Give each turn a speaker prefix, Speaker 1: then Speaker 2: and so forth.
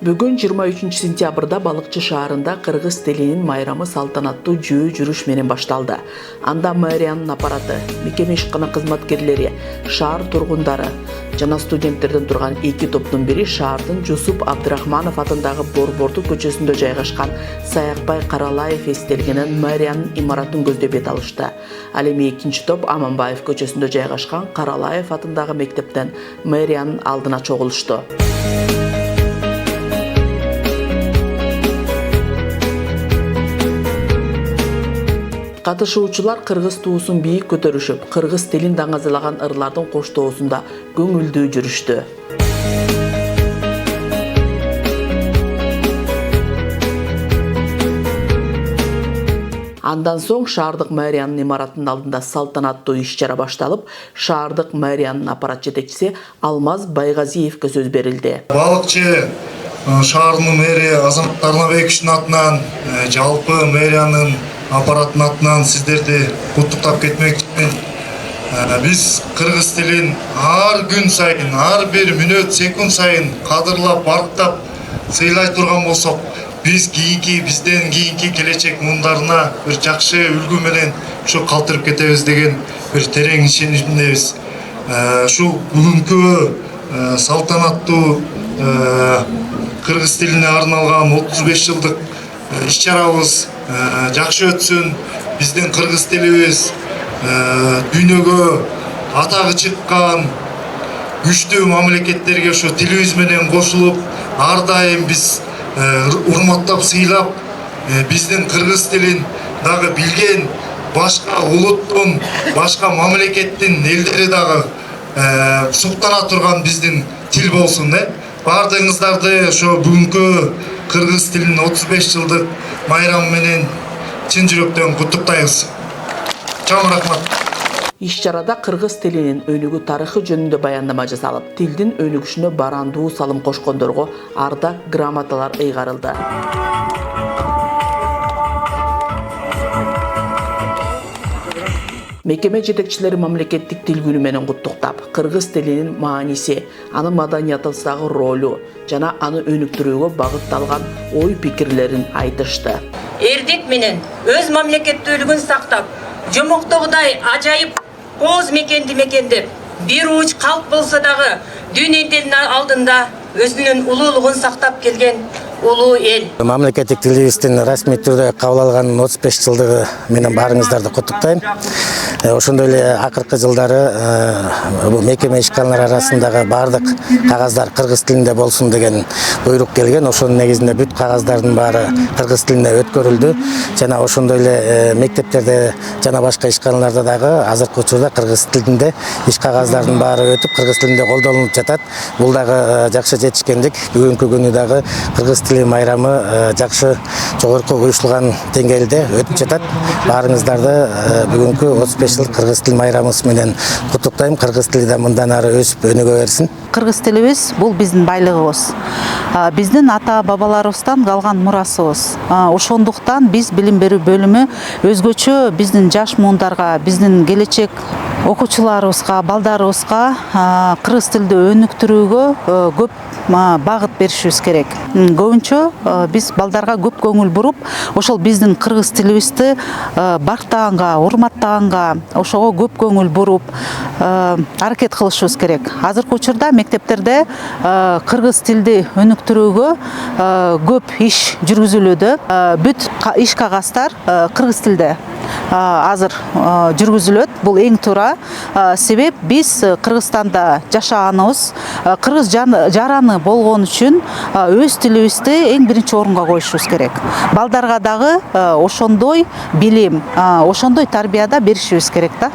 Speaker 1: Бүгін 23 сентябрда Балыкчы шаарында кыргыз тилинин майрамы салтанаттуу жөө жүрүш менен башталды. Анда мэриянын аппараты, мекеме ишкана кызматкерлери, шаар тургундары жана студенттерден турган эки топтун бири шаардын Жусуп Абдрахманов атындагы Борбордук көчөсүндө жайгашкан Саякбай Каралаев эстелигинин мэриянын имаратын көздөп бет алышты. Ал эми экинчи топ Аманбаев көчөсүндө жайгашкан Каралаев атындагы мектептен мэриянын алдына чогулушту. Катышуучулар кыргыз туусун бийик көтөрүшүп, кыргыз тилин даңазалаган ырлардын коштоосунда көңүлдүү жүрүштү. Андан соң шаардык мэриянын имаратынын алдында салтанаттуу иш-чара башталып, шаардык мэриянын аппарат жетекчиси Алмаз Байгазиевке сөз берилди.
Speaker 2: Балыкчы шаарынын мэри Азамат Тарнабековичтин атынан, жалпы мэриянын аппараттын атынан сиздерди куттуктап кетмекчимин. Биз кыргыз тилин ар күн сайын, ар бир мүнөт, секунд сайын кадырлап, барктап, сыйлай турган болсок, бизден кийинки келечек муундарына бир жакшы үлгү менен ушу калтырып кетебиз деген бир терең ишенимдебиз. Ушу бүгүнкү салтанаттуу кыргыз тилине арналган 35 жылдык иш-чарабыз жакшы өтсүн. Биздин кыргыз тилибиз дүйнөгө атагы чыккан күчтүү мамлекеттерге ошо тилибиз менен кошулуп, ар дайым биз урматтап, сыйлап, биздин кыргыз тилин дагы билген башка улуттун, башка мамлекеттин элдери дагы суктана турган биздин тил болсун. Бардыгыңыздарды ошо бүгүнкү кыргыз тилинин 35 жылдык майрамы менен чын жүрөктөн куттуктайбыз. Чоң рахмат.
Speaker 1: Иш-чарада кыргыз тилинин өнүгүү тарыхы жөнүндө баяндама жасалып, тилдин өнүгүшүнө барандуу салым кошкондорго арда грамоталар ыйгарылды. Мекеме жетекчилери мамлекеттик тил күнү менен куттуктап, кыргыз тилинин мааниси, анын маданиятыбыздагы ролу жана аны өнүктүрүүгө багытталган ой-пикирлерин айтышты.
Speaker 3: Эрдик менен өз мамлекеттүүлүгүн сактап, жомоктогудай ажайып кооз мекендеп, бир уч калк болсо дагы дүйнө элдеринин алдында өзүнүн улуулугун сактап келген улуу эл.
Speaker 4: Мамлекеттик тилибиздин расмий түрдө кабыл алганын 35 жылдыгы менен баарыңыздарды куттуктайм. Ошондой эле акыркы жылдары бул мекеме ишканалар арасындагы баардык кагаздар кыргыз тилинде болсун деген буйрук келген. Ошонун негизинде бүт кагаздардын баары кыргыз тилинде өткөрүлдү. Жана ошондой эле мектептерде жана башка ишканаларда дагы азыркы учурда кыргыз тилинде иш кагаздардын баары өтүп, кыргыз тилинде колдонулуп жатат. Бул дагы жакшы жетишкендик. Бүгүнкү күнү дагы кыргыз тили майрамы жакшы жогорку уюшулган деңгээлде өтүп жатат. Баарыңыздарды бүгүнкү 35 жыл кыргыз тил майрамыбыз менен куттуктайм. Кыргыз тили да мындан ары өсүп өнүгө берсин.
Speaker 5: Кыргыз тилибиз бул биздин байлыгыбыз. Биздин ата бабаларыбыздан калган мурасыбыз. Ошондуктан биз билим берүү бөлүмү өзгөчө биздин жаш муундарга, биздин келечек окуучуларыбызга, балдарыбызга кыргыз тилди өнүктүрүүгө көп багыт беришибиз керек. Көбүнчө биз балдарга көп көңүл буруп, ошол биздин кыргыз тилибизди барктаганга, урматтаганга, ошого көп көңүл буруп аракет кылышыбыз керек. Азыркы учурда мектептерде кыргыз тилди өнүктүрүүгө көп иш жүргүзүлүүдө. Бүт иш кагаздар кыргыз тилде азыр жүргүзүлөт. Бул эң туура. Себеп биз Кыргызстанда жашаганыбыз, кыргыз жараны болгон үчүн өз тилибизди эң биринчи орунга коюшубуз керек. Балдарга дагы ошондой билим, ошондой тарбияда беришибиз керек да.